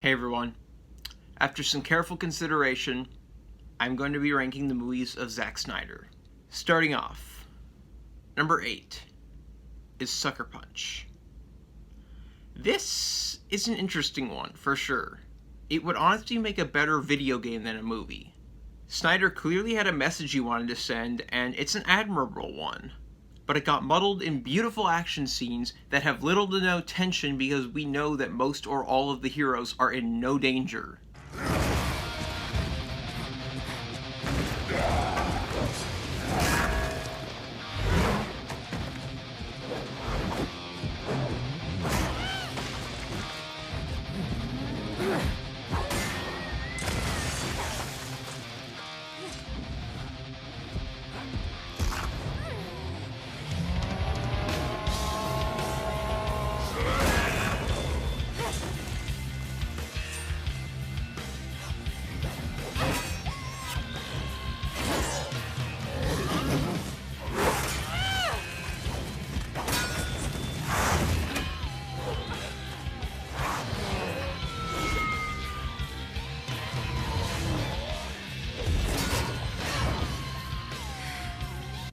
Hey everyone. After some careful consideration, I'm going to be ranking the movies of Zack Snyder. Starting off, number 8 is Sucker Punch. This is an interesting one, for sure. It would honestly make a better video game than a movie. Snyder clearly had a message he wanted to send, and it's an admirable one. But it got muddled in beautiful action scenes that have little to no tension because we know that most or all of the heroes are in no danger.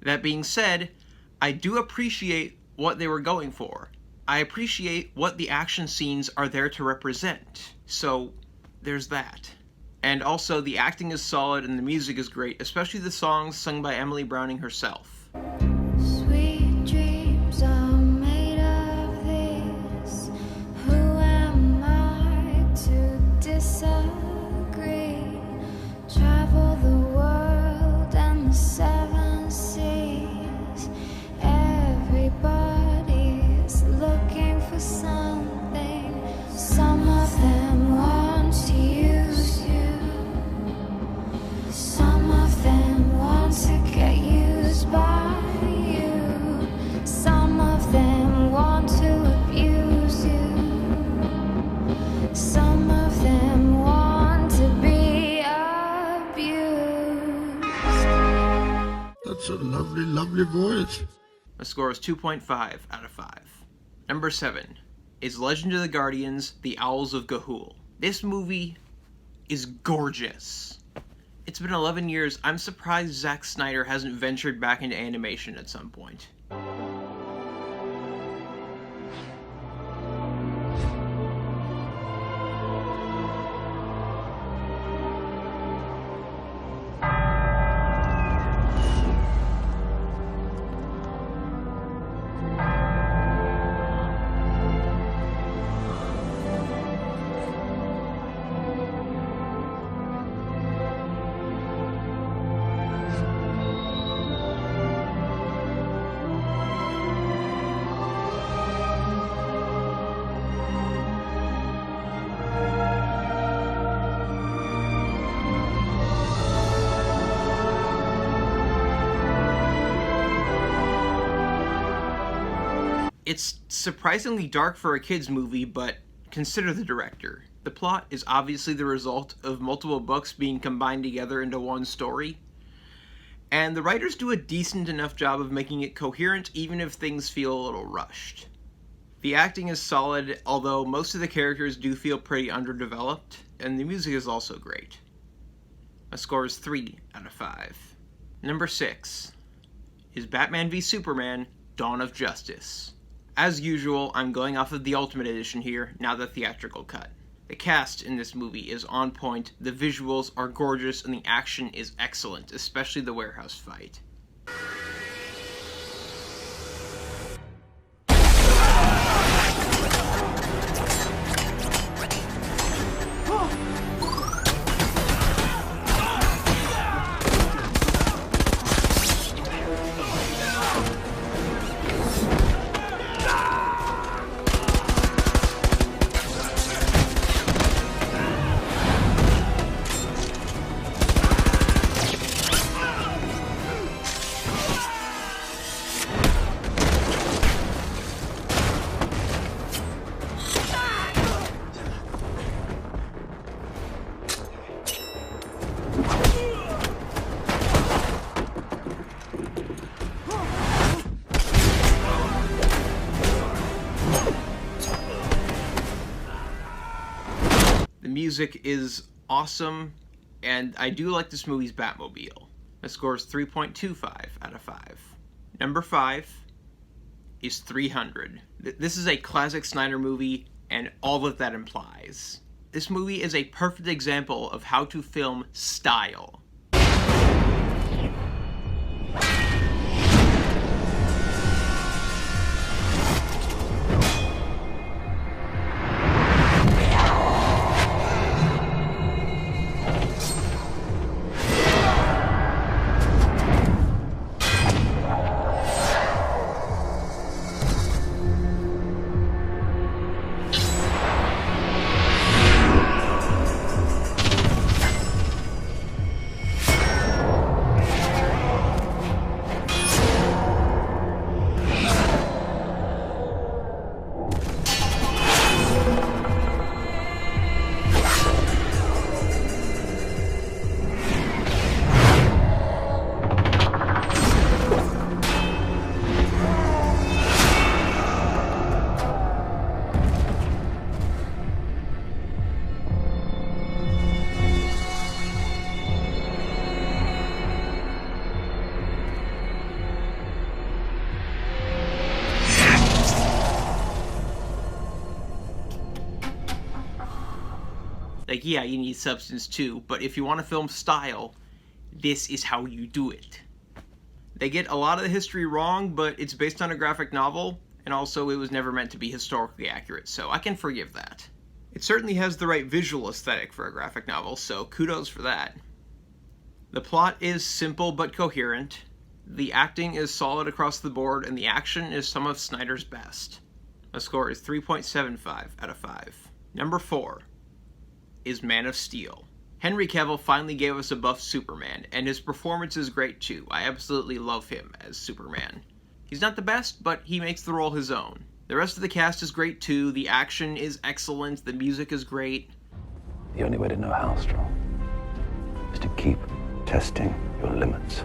That being said, I do appreciate what they were going for. I appreciate what the action scenes are there to represent. So, there's that. And also, the acting is solid and the music is great, especially the songs sung by Emily Browning herself. Sweet dreams are made of this. Who am I to disagree? Travel the world and the seven seas. Everybody's looking for something. Some of them want to use you. Some of them want to get used by you. Some of them want to abuse you. Some of them want to be abused. That's a lovely, lovely voice. My score is 2.5 out of 5. Number 7 is Legend of the Guardians: The Owls of Ga'Hoole. This movie is gorgeous. It's been 11 years. I'm surprised Zack Snyder hasn't ventured back into animation at some point. It's surprisingly dark for a kids' movie, but consider the director. The plot is obviously the result of multiple books being combined together into one story, and the writers do a decent enough job of making it coherent even if things feel a little rushed. The acting is solid, although most of the characters do feel pretty underdeveloped, and the music is also great. My score is 3 out of 5. Number 6 is Batman v Superman: Dawn of Justice. As usual, I'm going off of the Ultimate Edition here, not the theatrical cut. The cast in this movie is on point, the visuals are gorgeous, and the action is excellent, especially the warehouse fight. The music is awesome, and I do like this movie's Batmobile. The score is 3.25 out of 5. Number 5 is 300. This is a classic Snyder movie, and all that implies. This movie is a perfect example of how to film style. Like, yeah, you need substance too, but if you want to film style, this is how you do it. They get a lot of the history wrong, but it's based on a graphic novel, and also it was never meant to be historically accurate, so I can forgive that. It certainly has the right visual aesthetic for a graphic novel, so kudos for that. The plot is simple but coherent, the acting is solid across the board, and the action is some of Snyder's best. The score is 3.75 out of 5. Number 4 is Man of Steel. Henry Cavill finally gave us a buff Superman, and his performance is great too. I absolutely love him as Superman. He's not the best, but he makes the role his own. The rest of the cast is great too, the action is excellent, the music is great. The only way to know how strong is to keep testing your limits.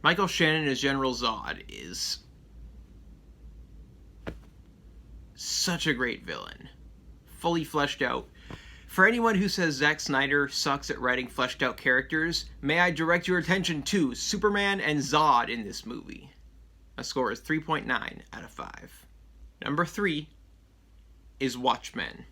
Michael Shannon as General Zod is such a great villain. Fully fleshed out. For anyone who says Zack Snyder sucks at writing fleshed out characters, may I direct your attention to Superman and Zod in this movie. A score is 3.9 out of 5. Number 3 is Watchmen.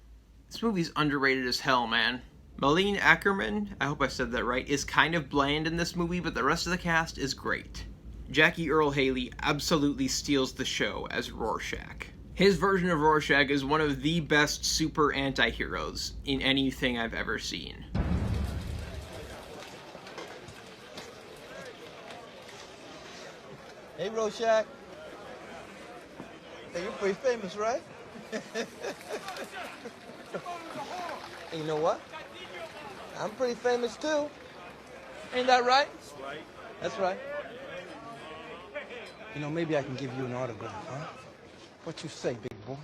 This movie's underrated as hell, man. Malin Ackerman, I hope I said that right, is kind of bland in this movie, but the rest of the cast is great. Jackie Earle Haley absolutely steals the show as Rorschach. His version of Rorschach is one of the best super anti-heroes in anything I've ever seen. Hey, Rorschach. Hey, you're pretty famous, right? Hey, you know what? I'm pretty famous, too. Ain't that right? That's right. That's right. You know, maybe I can give you an autograph, huh? What you say, big boy?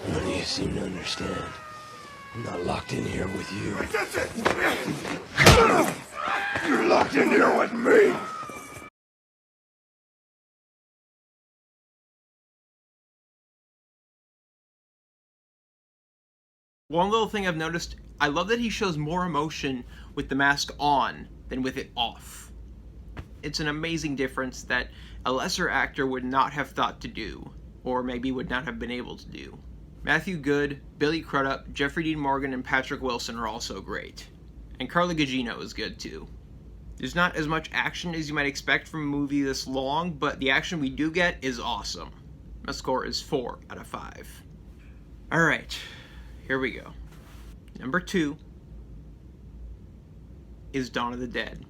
None of you seem to understand. I'm not locked in here with you. That's it! You're locked in here with me! One little thing I've noticed, I love that he shows more emotion with the mask on than with it off. It's an amazing difference that a lesser actor would not have thought to do, or maybe would not have been able to do. Matthew Good, Billy Crudup, Jeffrey Dean Morgan, and Patrick Wilson are also great. And Carla Gugino is good too. There's not as much action as you might expect from a movie this long, but the action we do get is awesome. My score is 4 out of 5. Alright, here we go. Number 2 is Dawn of the Dead.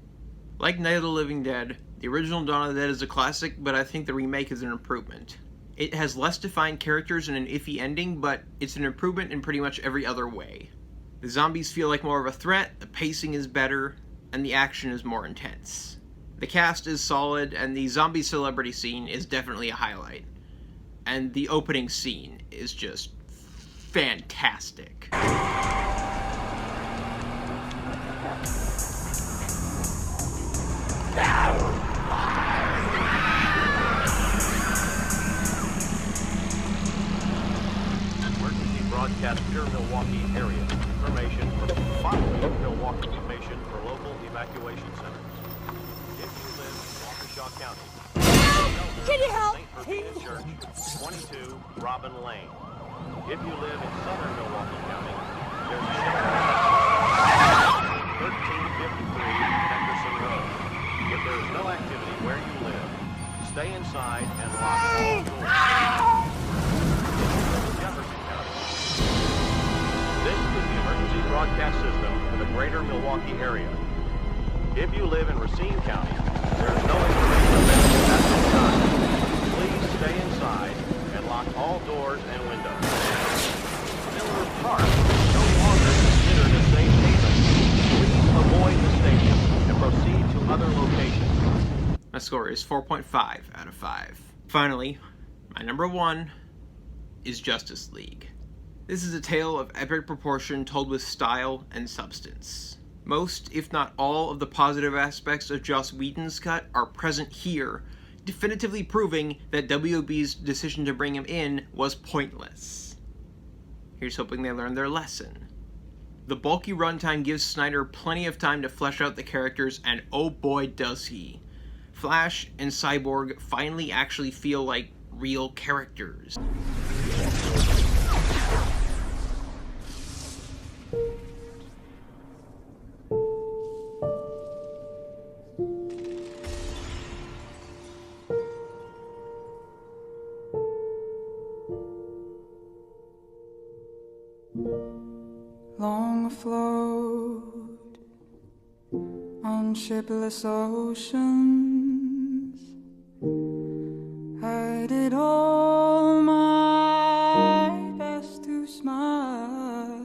Like Night of the Living Dead, the original Dawn of the Dead is a classic, but I think the remake is an improvement. It has less defined characters and an iffy ending, but it's an improvement in pretty much every other way. The zombies feel like more of a threat, the pacing is better, and the action is more intense. The cast is solid, and the zombie celebrity scene is definitely a highlight. And the opening scene is just fantastic. Broadcast pure Milwaukee area information for following Milwaukee information for local evacuation centers. If you live in Waukesha County, can you help? St. Urbina Church, 22 Robin Lane. If you live in southern Milwaukee County, there's a shelter at 1353 Nickerson Road. If there is no activity where you live, stay inside and lock all doors. Jefferson County. This is the emergency broadcast system for the greater Milwaukee area. If you live in Racine County, there is no information available at this time. Please stay inside and lock all doors and windows. Miller Park is no longer considered a safe haven. Please avoid the stadium and proceed to other locations. My score is 4.5 out of 5. Finally, my number 1 is Justice League. This is a tale of epic proportion told with style and substance. Most, if not all, of the positive aspects of Joss Whedon's cut are present here, definitively proving that WB's decision to bring him in was pointless. Here's hoping they learn their lesson. The bulky runtime gives Snyder plenty of time to flesh out the characters, and oh boy does he. Flash and Cyborg finally actually feel like real characters. Long afloat on shipless oceans, I did all my best to smile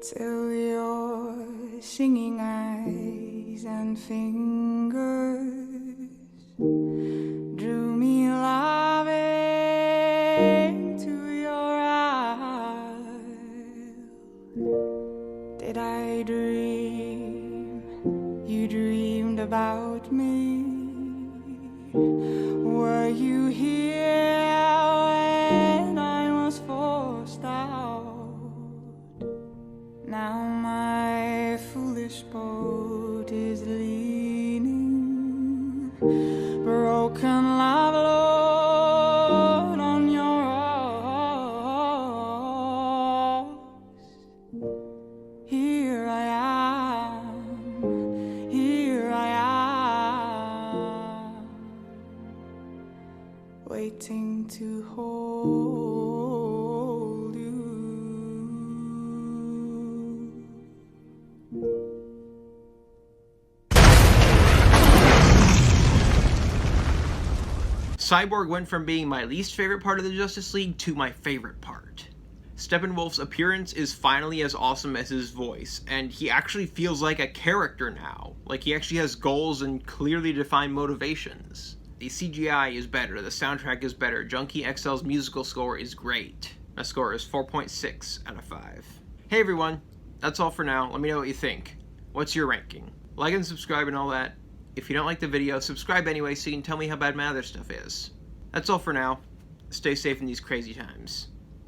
till your singing eyes and fingers drew me loving to your isle. Did I dream you dreamed about me? Were you here when I was forced out? Now my foolish boat is leaning, broken love load on your rocks. Here I am, waiting to hold you. Cyborg went from being my least favorite part of the Justice League to my favorite part. Steppenwolf's appearance is finally as awesome as his voice, and he actually feels like a character now. Like he actually has goals and clearly defined motivations. The CGI is better, the soundtrack is better, Junkie XL's musical score is great. My score is 4.6 out of 5. Hey everyone, that's all for now. Let me know what you think. What's your ranking? Like and subscribe and all that. If you don't like the video, subscribe anyway so you can tell me how bad my other stuff is. That's all for now. Stay safe in these crazy times.